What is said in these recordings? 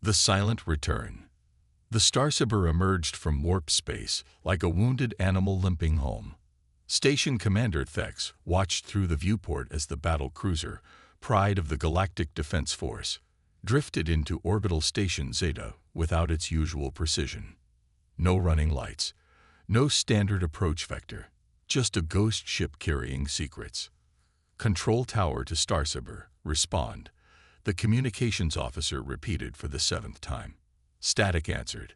The Silent Return. The Starsaber emerged from warp space like a wounded animal limping home. Station Commander Thex watched through the viewport as the battle cruiser, pride of the Galactic Defense Force, drifted into orbital station Zeta without its usual precision. No running lights, no standard approach vector, just a ghost ship carrying secrets. Control tower to Starsaber, respond. The communications officer repeated for the 7th time. Static answered.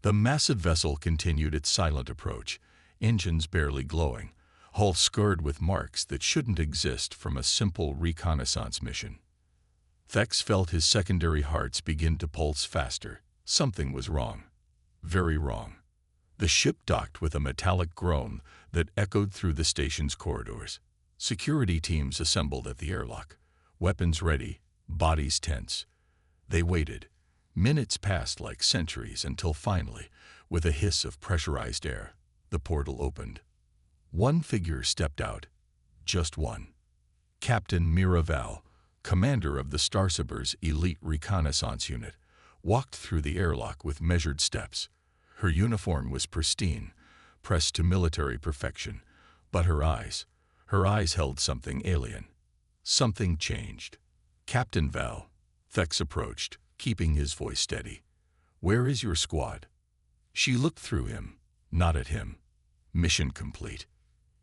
The massive vessel continued its silent approach, engines barely glowing, hull scarred with marks that shouldn't exist from a simple reconnaissance mission. Thex felt his secondary hearts begin to pulse faster. Something was wrong. Very wrong. The ship docked with a metallic groan that echoed through the station's corridors. Security teams assembled at the airlock, weapons ready, bodies tense. They waited. Minutes passed like centuries until finally, with a hiss of pressurized air, the portal opened. One figure stepped out. Just one. Captain Mira Val, commander of the Starsaber's elite reconnaissance unit, walked through the airlock with measured steps. Her uniform was pristine, pressed to military perfection, but her eyes held something alien. Something changed. Captain Val, Thex approached, keeping his voice steady. Where is your squad? She looked through him, not at him. Mission complete.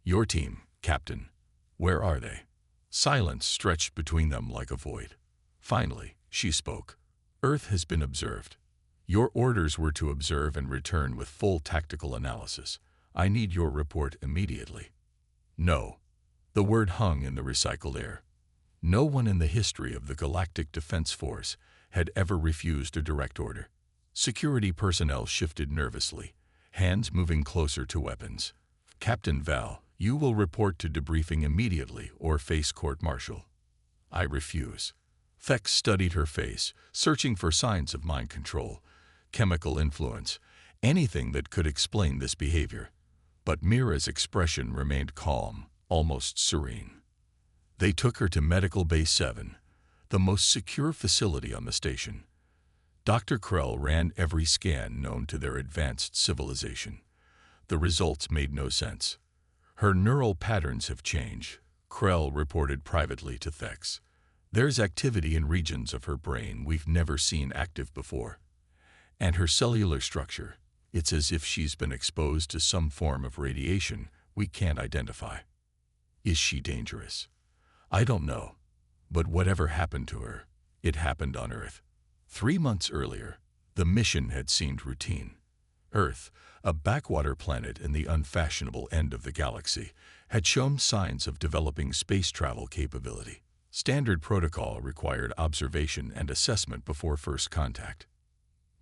Your team, Captain. Where are they? Silence stretched between them like a void. Finally, she spoke. Earth has been observed. Your orders were to observe and return with full tactical analysis. I need your report immediately. No. The word hung in the recycled air. No one in the history of the Galactic Defense Force had ever refused a direct order. Security personnel shifted nervously, hands moving closer to weapons. Captain Val, you will report to debriefing immediately or face court-martial. I refuse. Thex studied her face, searching for signs of mind control, chemical influence, anything that could explain this behavior. But Mira's expression remained calm, almost serene. They took her to Medical Base 7, the most secure facility on the station. Dr. Krell ran every scan known to their advanced civilization. The results made no sense. Her neural patterns have changed, Krell reported privately to Thex. There's activity in regions of her brain we've never seen active before. And her cellular structure, it's as if she's been exposed to some form of radiation we can't identify. Is she dangerous? I don't know. But whatever happened to her, it happened on Earth. 3 months earlier, the mission had seemed routine. Earth, a backwater planet in the unfashionable end of the galaxy, had shown signs of developing space travel capability. Standard protocol required observation and assessment before first contact.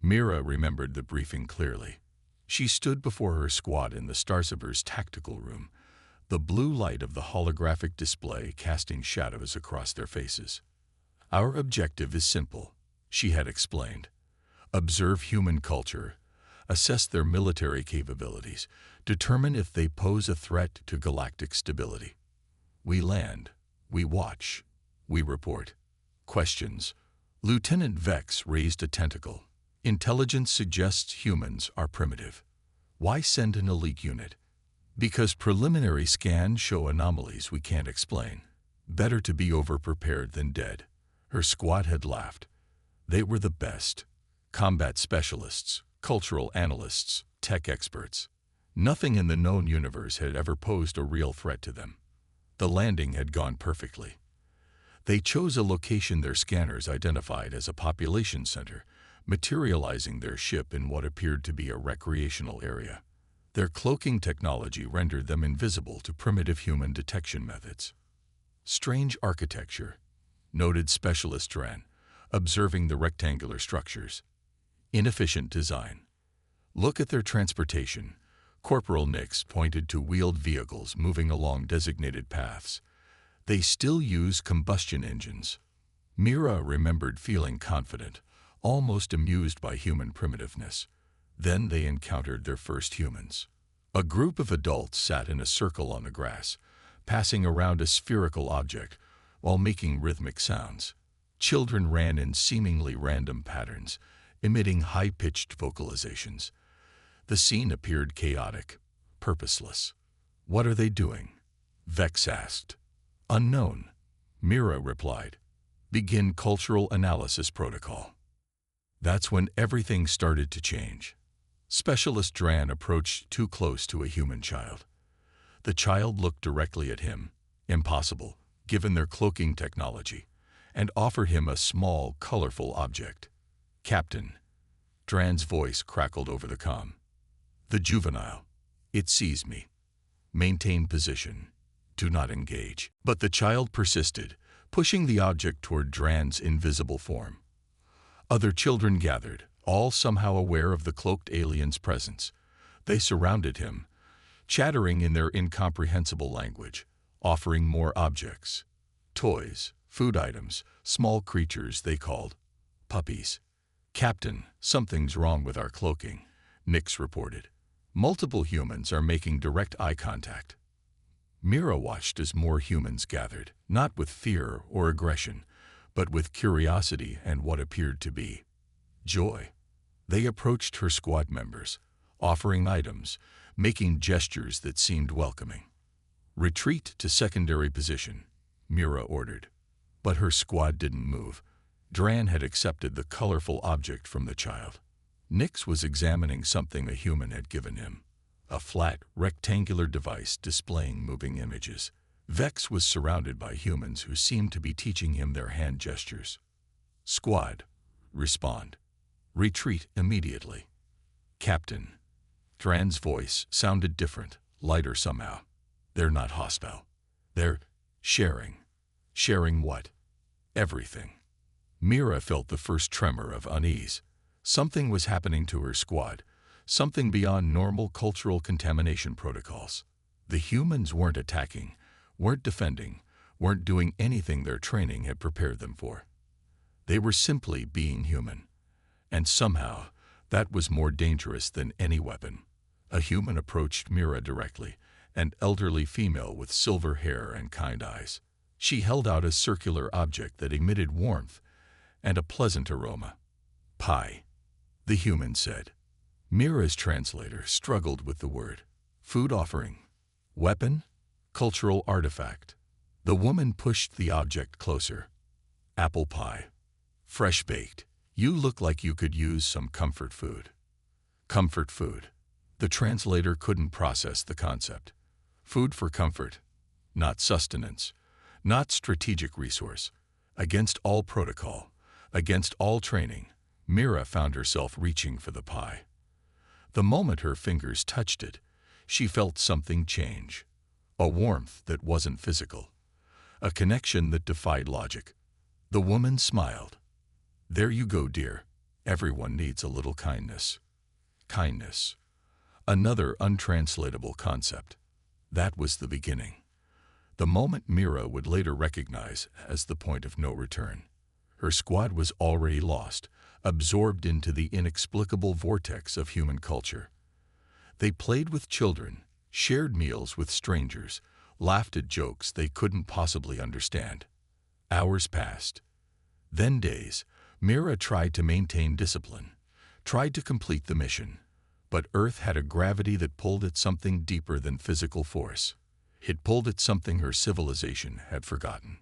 Mira remembered the briefing clearly. She stood before her squad in the Starsaber's tactical room, the blue light of the holographic display casting shadows across their faces. Our objective is simple, she had explained. Observe human culture, assess their military capabilities, determine if they pose a threat to galactic stability. We land, we watch, we report. Questions. Lieutenant Vex raised a tentacle. Intelligence suggests humans are primitive. Why send an elite unit? Because preliminary scans show anomalies we can't explain. Better to be overprepared than dead. Her squad had laughed. They were the best. Combat specialists, cultural analysts, tech experts. Nothing in the known universe had ever posed a real threat to them. The landing had gone perfectly. They chose a location their scanners identified as a population center, materializing their ship in what appeared to be a recreational area. Their cloaking technology rendered them invisible to primitive human detection methods. Strange architecture, noted specialist ran, observing the rectangular structures. Inefficient design. Look at their transportation. Corporal Nix pointed to wheeled vehicles moving along designated paths. They still use combustion engines. Mira remembered feeling confident, almost amused by human primitiveness. Then they encountered their first humans. A group of adults sat in a circle on the grass, passing around a spherical object while making rhythmic sounds. Children ran in seemingly random patterns, emitting high-pitched vocalizations. The scene appeared chaotic, purposeless. "What are they doing?" Vex asked. "Unknown," Mira replied. "Begin cultural analysis protocol." That's when everything started to change. Specialist Dran approached too close to a human child. The child looked directly at him, impossible, given their cloaking technology, and offered him a small, colorful object. "Captain," Dran's voice crackled over the comm. "The juvenile. It sees me. Maintain position. Do not engage." But the child persisted, pushing the object toward Dran's invisible form. Other children gathered, all somehow aware of the cloaked alien's presence. They surrounded him, chattering in their incomprehensible language, offering more objects. Toys, food items, small creatures they called puppies. "Captain, something's wrong with our cloaking," Nix reported. "Multiple humans are making direct eye contact." Mira watched as more humans gathered, not with fear or aggression, but with curiosity and what appeared to be joy. They approached her squad members, offering items, making gestures that seemed welcoming. "Retreat to secondary position," Mira ordered. But her squad didn't move. Dran had accepted the colorful object from the child. Nix was examining something a human had given him, a flat, rectangular device displaying moving images. Vex was surrounded by humans who seemed to be teaching him their hand gestures. "Squad, respond. Retreat immediately." "Captain." Dran's voice sounded different, lighter somehow. "They're not hostile. They're sharing." "Sharing what?" "Everything." Mira felt the first tremor of unease. Something was happening to her squad, something beyond normal cultural contamination protocols. The humans weren't attacking, weren't defending, weren't doing anything their training had prepared them for. They were simply being human. And somehow, that was more dangerous than any weapon. A human approached Mira directly, an elderly female with silver hair and kind eyes. She held out a circular object that emitted warmth and a pleasant aroma. "Pie," the human said. Mira's translator struggled with the word. "Food offering. Weapon? Cultural artifact." The woman pushed the object closer. "Apple pie. Fresh baked. You look like you could use some comfort food." Comfort food. The translator couldn't process the concept. Food for comfort, not sustenance, not strategic resource. Against all protocol, against all training, Mira found herself reaching for the pie. The moment her fingers touched it, she felt something change. A warmth that wasn't physical. A connection that defied logic. The woman smiled. "There you go, dear. Everyone needs a little kindness." Kindness. Another untranslatable concept. That was the beginning. The moment Mira would later recognize as the point of no return. Her squad was already lost, absorbed into the inexplicable vortex of human culture. They played with children, shared meals with strangers, laughed at jokes they couldn't possibly understand. Hours passed. Then days. Mira tried to maintain discipline, tried to complete the mission. But Earth had a gravity that pulled at something deeper than physical force. It pulled at something her civilization had forgotten.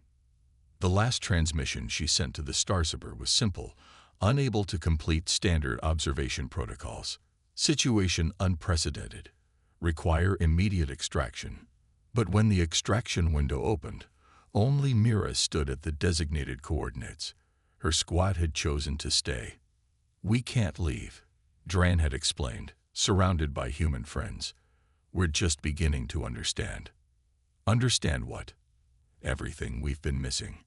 The last transmission she sent to the Starsaber was simple, unable to complete standard observation protocols. Situation unprecedented. Require immediate extraction. But when the extraction window opened, only Mira stood at the designated coordinates. Her squad had chosen to stay. "We can't leave," Dran had explained, surrounded by human friends. "We're just beginning to understand." Understand what? Everything we've been missing.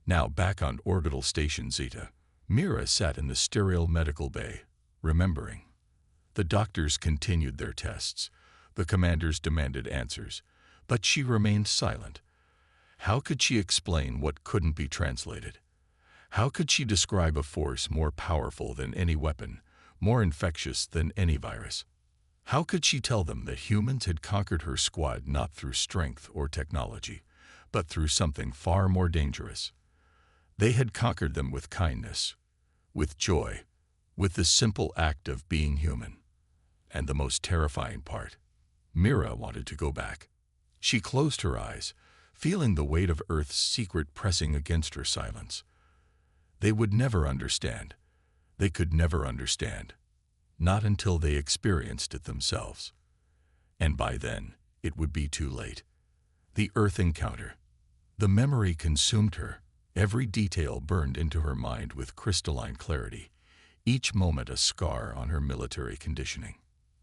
Now back on orbital station Zeta, Mira sat in the sterile medical bay, remembering. The doctors continued their tests. The commanders demanded answers, but she remained silent. How could she explain what couldn't be translated? How could she describe a force more powerful than any weapon, more infectious than any virus? How could she tell them that humans had conquered her squad not through strength or technology, but through something far more dangerous? They had conquered them with kindness, with joy, with the simple act of being human. And the most terrifying part, Mira wanted to go back. She closed her eyes, feeling the weight of Earth's secret pressing against her silence. They would never understand. They could never understand. Not until they experienced it themselves. And by then, it would be too late. The Earth encounter. The memory consumed her. Every detail burned into her mind with crystalline clarity, each moment a scar on her military conditioning.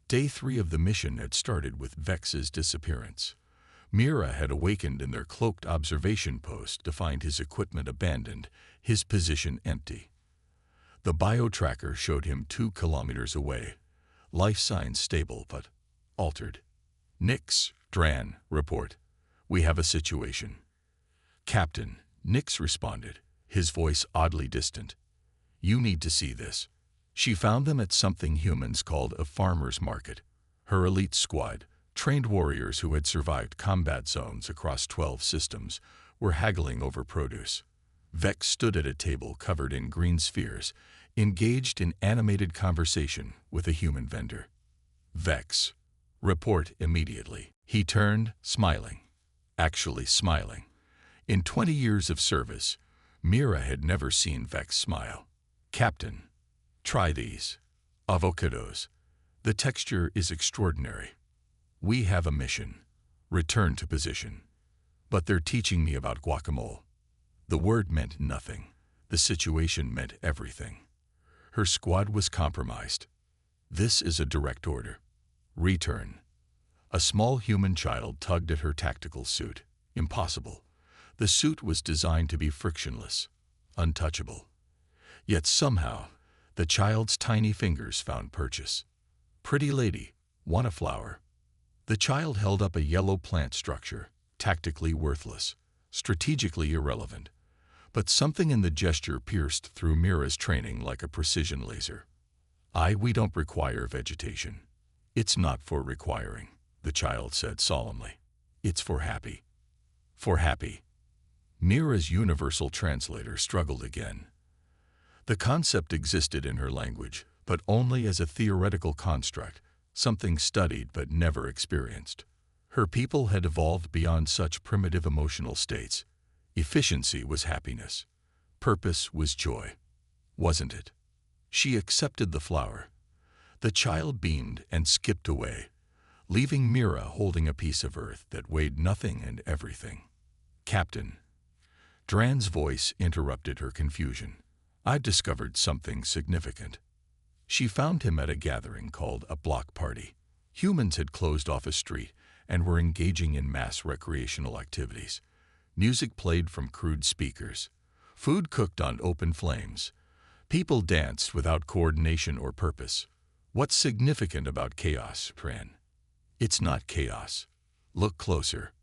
Day 3 of the mission had started with Vex's disappearance. Mira had awakened in their cloaked observation post to find his equipment abandoned, his position empty. The bio-tracker showed him 2 kilometers away, life signs stable but altered. Nix, Dran, report. We have a situation. Captain, Nix responded, his voice oddly distant. You need to see this. She found them at something humans called a farmer's market. Her elite squad, trained warriors who had survived combat zones across 12 systems, were haggling over produce. Vex stood at a table covered in green spheres, engaged in animated conversation with a human vendor. Vex, report immediately. He turned, smiling. Actually smiling. In 20 years of service, Mira had never seen Vex smile. Captain, try these. Avocados. The texture is extraordinary. We have a mission. Return to position. But they're teaching me about guacamole. The word meant nothing. The situation meant everything. Her squad was compromised. This is a direct order. Return. A small human child tugged at her tactical suit. Impossible. The suit was designed to be frictionless, untouchable. Yet somehow, the child's tiny fingers found purchase. Pretty lady, want a flower? The child held up a yellow plant structure, tactically worthless, strategically irrelevant. But something in the gesture pierced through Mira's training like a precision laser. We don't require vegetation. It's not for requiring, the child said solemnly. It's for happy. For happy. Mira's universal translator struggled again. The concept existed in her language, but only as a theoretical construct, something studied but never experienced. Her people had evolved beyond such primitive emotional states. Efficiency was happiness. Purpose was joy. Wasn't it? She accepted the flower. The child beamed and skipped away, leaving Mira holding a piece of earth that weighed nothing and everything. Captain. Dran's voice interrupted her confusion. I'd discovered something significant. She found him at a gathering called a block party. Humans had closed off a street and were engaging in mass recreational activities. Music played from crude speakers. Food cooked on open flames. People danced without coordination or purpose. What's significant about chaos, Dran? It's not chaos. Look closer.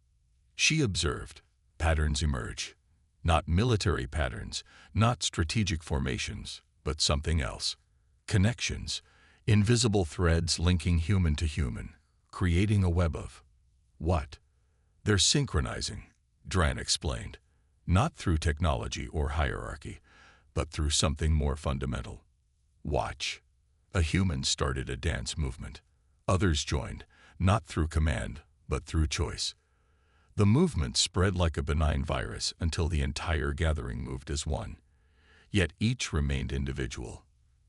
She observed. Patterns emerge. Not military patterns, not strategic formations, but something else. Connections, invisible threads linking human to human, creating a web of what? They're synchronizing, Dran explained, not through technology or hierarchy, but through something more fundamental. Watch. A human started a dance movement. Others joined, not through command, but through choice. The movement spread like a benign virus until the entire gathering moved as one. Yet each remained individual.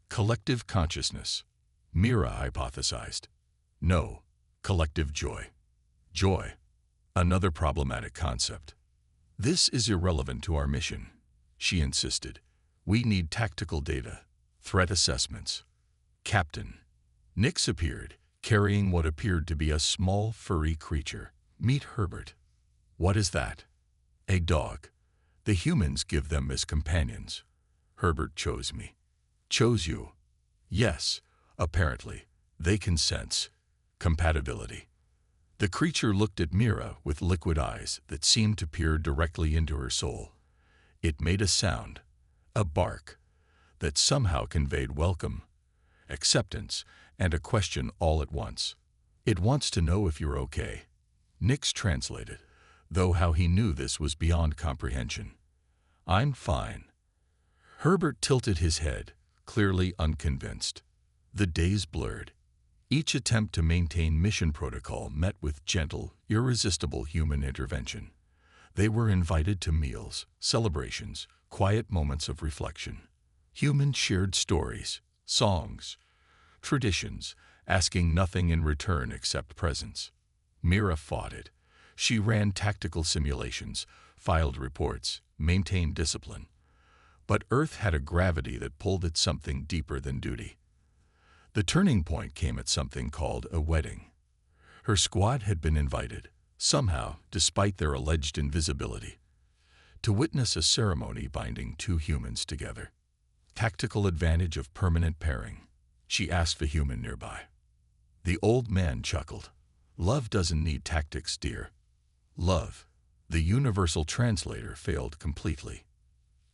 Collective consciousness. Mira hypothesized. No, collective joy. Joy. Another problematic concept. This is irrelevant to our mission, she insisted. We need tactical data, threat assessments. Captain. Nix appeared, carrying what appeared to be a small, furry creature. Meet Herbert. What is that? A dog. The humans give them as companions. Herbert chose me. Chose you? Yes, apparently. They can sense compatibility. The creature looked at Mira with liquid eyes that seemed to peer directly into her soul. It made a sound, a bark, that somehow conveyed welcome, acceptance, and a question all at once. It wants to know if you're okay. Nix translated, though how he knew this was beyond comprehension. I'm fine. Herbert tilted his head, clearly unconvinced. The days blurred. Each attempt to maintain mission protocol met with gentle, irresistible human intervention. They were invited to meals, celebrations, quiet moments of reflection. Humans shared stories, songs, traditions, asking nothing in return except presence. Mira fought it. She ran tactical simulations, filed reports, maintained discipline. But Earth had a gravity that pulled at something deeper than duty. The turning point came at something called a wedding. Her squad had been invited, somehow, despite their alleged invisibility, to witness a ceremony binding two humans together. Tactical advantage of permanent pairing. She asked the human nearby. The old man chuckled. Love doesn't need tactics, dear. Love. The universal translator failed completely.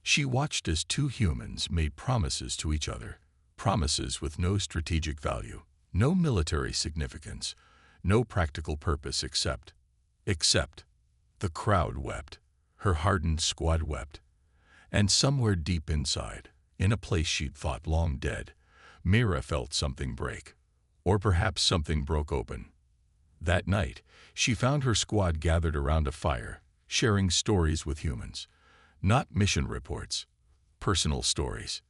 She watched as two humans made promises to each other, promises with no strategic value, no military significance, no practical purpose except. The crowd wept. Her hardened squad wept. And somewhere deep inside, in a place she'd thought long dead, Mira felt something break. Or perhaps something broke open. That night, she found her squad gathered around a fire, sharing stories with humans. Not mission reports, personal stories,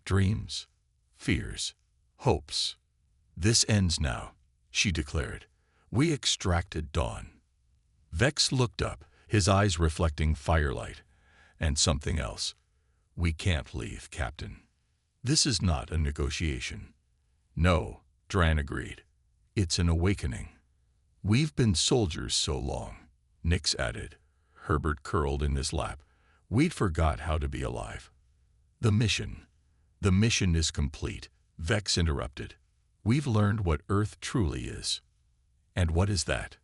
dreams, fears, hopes. This ends now, she declared. We extracted dawn. Vex looked up, his eyes reflecting firelight, and something else. We can't leave, Captain. This is not a negotiation. No, Dran agreed. It's an awakening. We've been soldiers so long, Nix added. Herbert curled in his lap. We'd forgot how to be alive. The mission is complete, Vex interrupted. We've learned what Earth truly is. And what is that?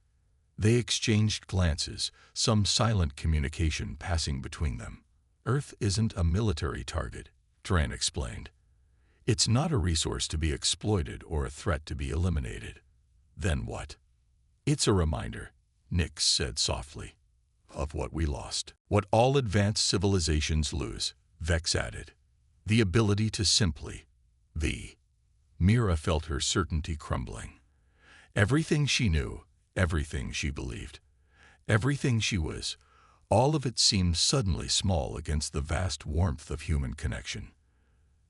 They exchanged glances, some silent communication passing between them. Earth isn't a military target, Dran explained. It's not a resource to be exploited or a threat to be eliminated. Then what? It's a reminder, Nix said softly, of what we lost. What all advanced civilizations lose, Vex added. The ability to simply be. Mira felt her certainty crumbling. Everything she knew, everything she believed, everything she was, all of it seemed suddenly small against the vast warmth of human connection.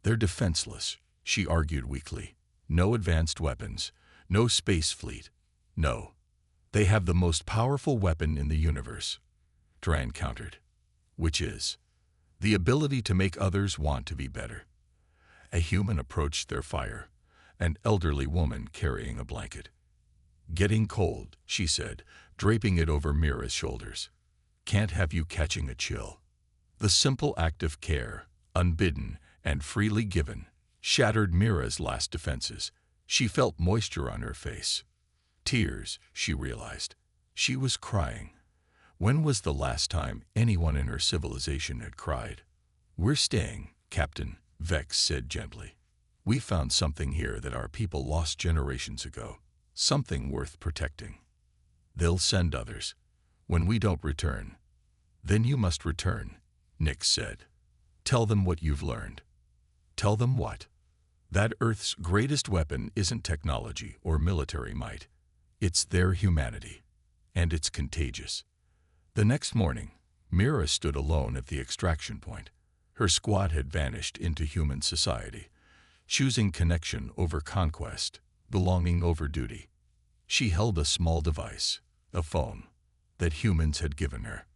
They're defenseless, she argued weakly. No advanced weapons, no space fleet. No. They have the most powerful weapon in the universe, Dran countered. Which is the ability to make others want to be better. A human approached their fire, an elderly woman carrying a blanket. Getting cold, she said, draping it over Mira's shoulders. Can't have you catching a chill. The simple act of care, unbidden and freely given, shattered Mira's last defenses. She felt moisture on her face. Tears, she realized. She was crying. When was the last time anyone in her civilization had cried? We're staying, Captain, Vex said gently. We found something here that our people lost generations ago. Something worth protecting. They'll send others. When we don't return, then you must return, Nix said. Tell them what you've learned. Tell them what? That Earth's greatest weapon isn't technology or military might. It's their humanity. And it's contagious. The next morning, Mira stood alone at the extraction point. Her squad had vanished into human society, choosing connection over conquest, belonging over duty. She held a small device, a phone, that humans had given her.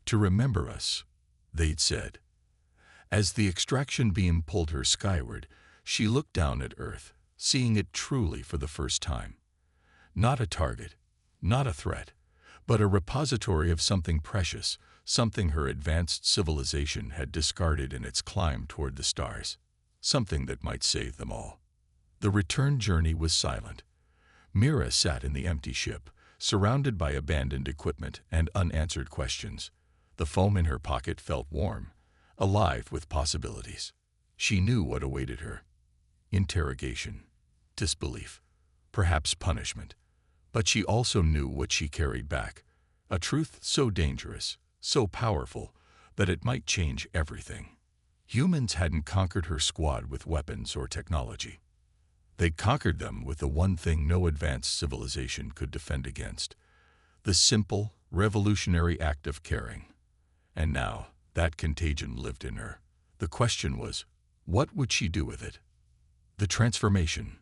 To remember us, they'd said. As the extraction beam pulled her skyward, she looked down at Earth, seeing it truly for the first time. Not a target, not a threat, but a repository of something precious, something her advanced civilization had discarded in its climb toward the stars, something that might save them all. The return journey was silent. Mira sat in the empty ship, surrounded by abandoned equipment and unanswered questions. The foam in her pocket felt warm, alive with possibilities. She knew what awaited her. Interrogation, disbelief, perhaps punishment. But she also knew what she carried back, a truth so dangerous, so powerful, that it might change everything. Humans hadn't conquered her squad with weapons or technology. They conquered them with the one thing no advanced civilization could defend against: the simple, revolutionary act of caring. And now, that contagion lived in her. The question was, what would she do with it? The transformation.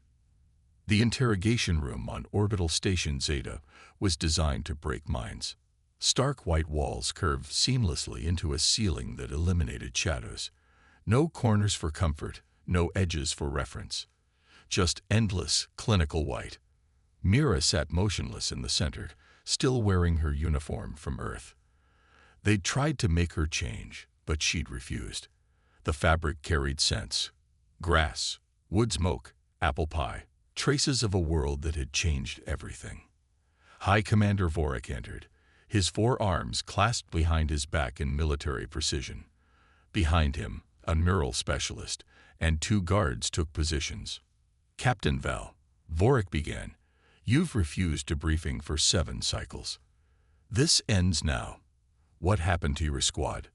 The interrogation room on orbital station Zeta was designed to break minds. Stark white walls curved seamlessly into a ceiling that eliminated shadows. No corners for comfort, no edges for reference. Just endless, clinical white. Mira sat motionless in the center, still wearing her uniform from Earth. They'd tried to make her change, but she'd refused. The fabric carried scents: grass, wood smoke, apple pie, traces of a world that had changed everything. High Commander Vorik entered, his 4 arms clasped behind his back in military precision. Behind him, a neural specialist and 2 guards took positions. "Captain Val," Vorik began, "you've refused a briefing for 7 cycles. This ends now. What happened to your squad?"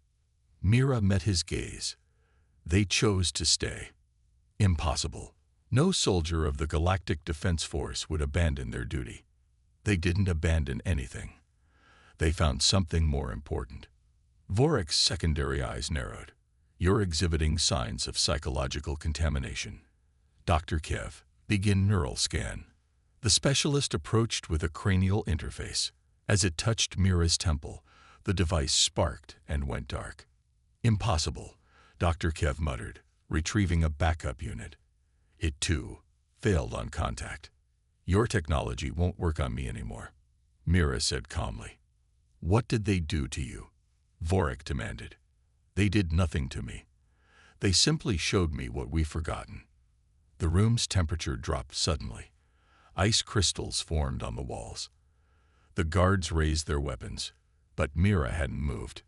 Mira met his gaze. "They chose to stay." Impossible. No soldier of the Galactic Defense Force would abandon their duty. They didn't abandon anything. They found something more important. Vorik's secondary eyes narrowed. "You're exhibiting signs of psychological contamination. Dr. Kev, begin neural scan." The specialist approached with a cranial interface. As it touched Mira's temple, the device sparked and went dark. "Impossible," Dr. Kev muttered, retrieving a backup unit. It, too, failed on contact. "Your technology won't work on me anymore," Mira said calmly. "What did they do to you?" Vorik demanded. "They did nothing to me. They simply showed me what we've forgotten." The room's temperature dropped suddenly. Ice crystals formed on the walls. The guards raised their weapons, but Mira hadn't moved.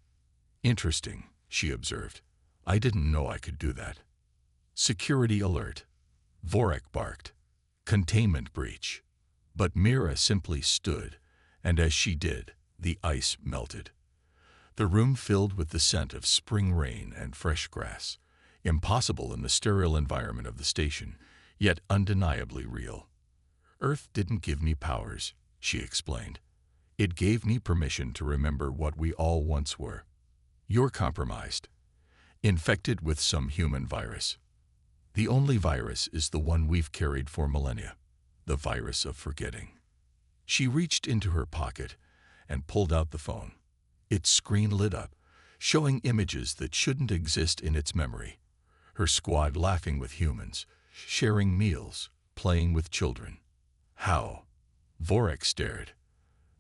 "Interesting," she observed. "I didn't know I could do that." "Security alert," Vorik barked. "Containment breach." But Mira simply stood, and as she did, the ice melted. The room filled with the scent of spring rain and fresh grass, impossible in the sterile environment of the station, yet undeniably real. "Earth didn't give me powers," she explained. "It gave me permission to remember what we all once were. You're compromised, infected with some human virus. The only virus is the one we've carried for millennia, the virus of forgetting." She reached into her pocket and pulled out the phone. Its screen lit up, showing images that shouldn't exist in its memory. Her squad laughing with humans, sharing meals, playing with children. "How?" Vorik stared.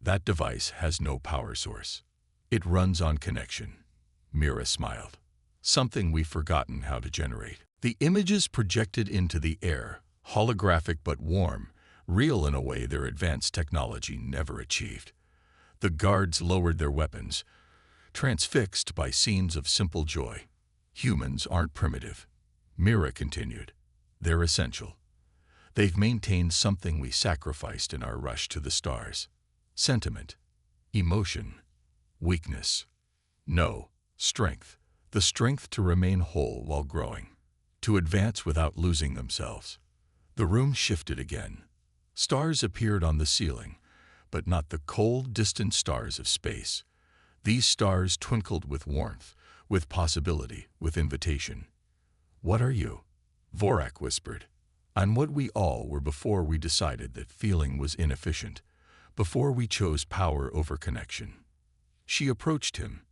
"That device has no power source. It runs on connection." Mira smiled. "Something we've forgotten how to generate." The images projected into the air, holographic but warm, real in a way their advanced technology never achieved. The guards lowered their weapons, transfixed by scenes of simple joy. "Humans aren't primitive," Mira continued. "They're essential. They've maintained something we sacrificed in our rush to the stars: sentiment, emotion, weakness. No, strength. The strength to remain whole while growing, to advance without losing themselves." The room shifted again. Stars appeared on the ceiling, but not the cold, distant stars of space. These stars twinkled with warmth, with possibility, with invitation. "What are you?" Vorik whispered. "I'm what we all were before we decided that feeling was inefficient, before we chose power over connection." She approached him,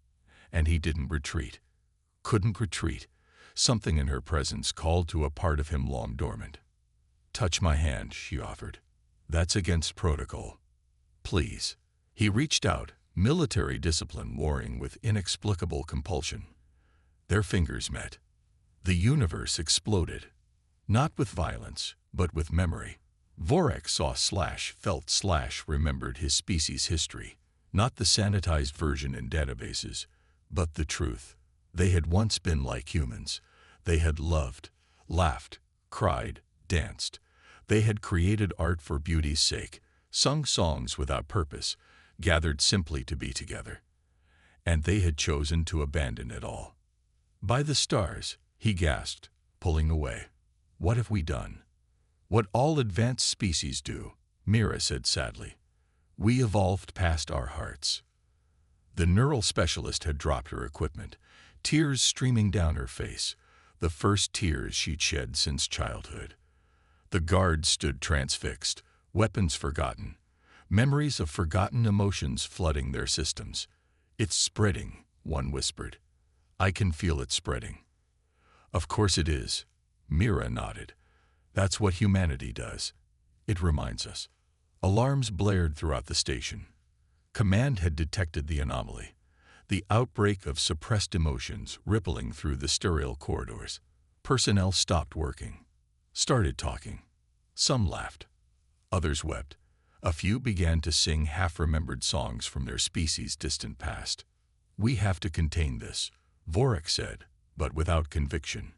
and he didn't retreat. Couldn't retreat. Something in her presence called to a part of him long dormant. "Touch my hand," she offered. "That's against protocol. Please." He reached out, military discipline warring with inexplicable compulsion. Their fingers met. The universe exploded. Not with violence, but with memory. Vorik saw / felt / remembered his species' history. Not the sanitized version in databases, but the truth. They had once been like humans. They had loved, laughed, cried, danced. They had created art for beauty's sake, sung songs without purpose, gathered simply to be together. And they had chosen to abandon it all. "By the stars," he gasped, pulling away. "What have we done?" "What all advanced species do," Mira said sadly. "We evolved past our hearts." The neural specialist had dropped her equipment, tears streaming down her face, the first tears she'd shed since childhood. The guards stood transfixed, weapons forgotten, memories of forgotten emotions flooding their systems. "It's spreading," one whispered. "I can feel it spreading." "Of course it is," Mira nodded. "That's what humanity does. It reminds us." Alarms blared throughout the station. Command had detected the anomaly, the outbreak of suppressed emotions rippling through the sterile corridors. Personnel stopped working, started talking. Some laughed. Others wept. A few began to sing half-remembered songs from their species' distant past. "We have to contain this," Vorik said, but without conviction.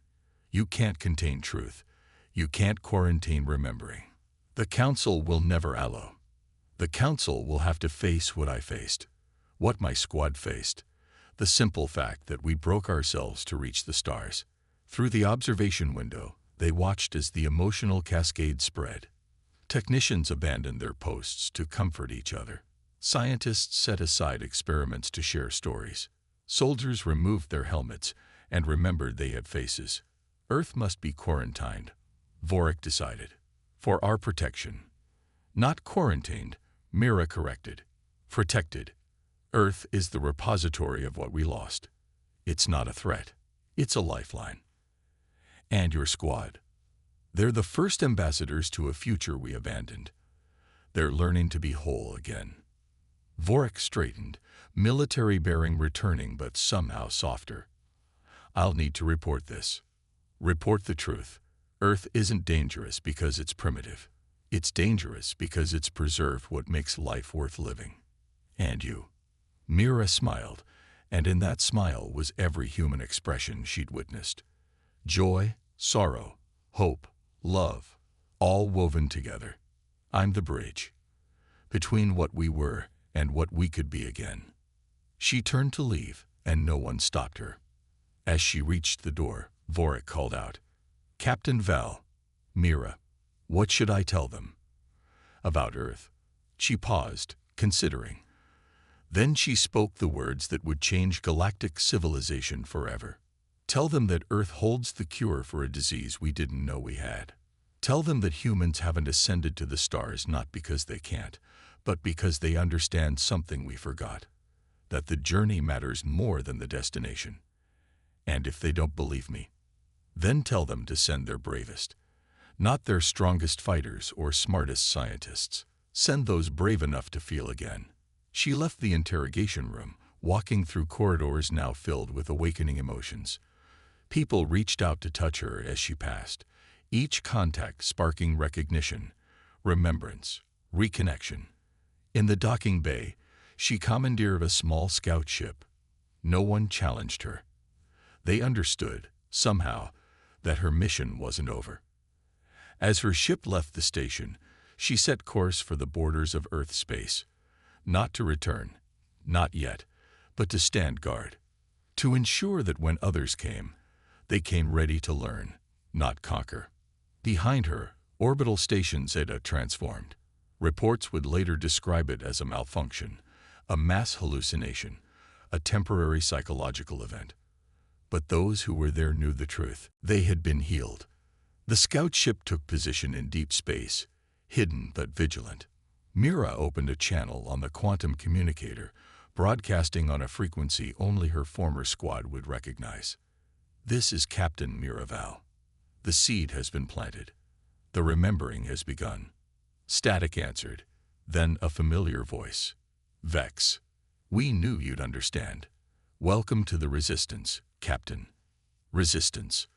"You can't contain truth. You can't quarantine remembering. The Council will never allow. The Council will have to face what I faced, what my squad faced, the simple fact that we broke ourselves to reach the stars." Through the observation window, they watched as the emotional cascade spread. Technicians abandoned their posts to comfort each other. Scientists set aside experiments to share stories. Soldiers removed their helmets and remembered they had faces. Earth must be quarantined, Vorik decided, for our protection. Not quarantined, Mira corrected. Protected. Earth is the repository of what we lost. It's not a threat. It's a lifeline. And your squad. They're the first ambassadors to a future we abandoned. They're learning to be whole again. Vorik straightened, military bearing returning but somehow softer. "I'll need to report this. Report the truth. Earth isn't dangerous because it's primitive. It's dangerous because it's preserved what makes life worth living. And you." Mira smiled, and in that smile was every human expression she'd witnessed. Joy, sorrow, hope, love, all woven together. "I'm the bridge between what we were and what we could be again." She turned to leave, and no one stopped her. As she reached the door, Vorik called out, "Captain Val." "Mira, what should I tell them?" "About Earth." She paused, considering. Then she spoke the words that would change galactic civilization forever. "Tell them that Earth holds the cure for a disease we didn't know we had. Tell them that humans haven't ascended to the stars not because they can't, but because they understand something we forgot. That the journey matters more than the destination. And if they don't believe me, then tell them to send their bravest. Not their strongest fighters or smartest scientists. Send those brave enough to feel again." She left the interrogation room, walking through corridors now filled with awakening emotions. People reached out to touch her as she passed, each contact sparking recognition, remembrance, reconnection. In the docking bay, she commandeered a small scout ship. No one challenged her. They understood, somehow, that her mission wasn't over. As her ship left the station, she set course for the borders of Earth space. Not to return, not yet, but to stand guard. To ensure that when others came, they came ready to learn, not conquer. Behind her, orbital station Zeta transformed. Reports would later describe it as a malfunction, a mass hallucination, a temporary psychological event. But those who were there knew the truth. They had been healed. The scout ship took position in deep space, hidden but vigilant. Mira opened a channel on the quantum communicator, broadcasting on a frequency only her former squad would recognize. "This is Captain Miraval. The seed has been planted. The remembering has begun." Static answered, then a familiar voice. "Vex. We knew you'd understand. Welcome to the Resistance, Captain." Resistance.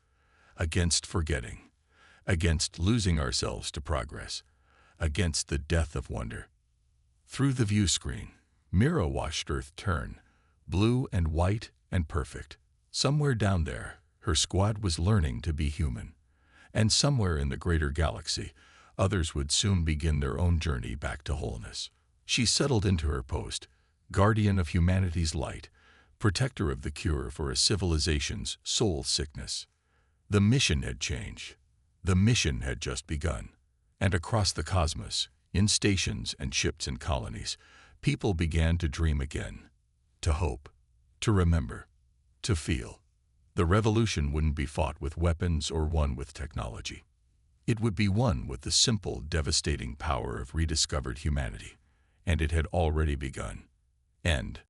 Against forgetting. Against losing ourselves to progress. Against the death of wonder. Through the view screen, Mira watched Earth turn, blue and white and perfect. Somewhere down there, her squad was learning to be human. And somewhere in the greater galaxy, others would soon begin their own journey back to wholeness. She settled into her post, guardian of humanity's light, protector of the cure for a civilization's soul sickness. The mission had changed. The mission had just begun. And across the cosmos, in stations and ships and colonies, people began to dream again, to hope, to remember, to feel. The revolution wouldn't be fought with weapons or won with technology. It would be won with the simple, devastating power of rediscovered humanity. And it had already begun. End.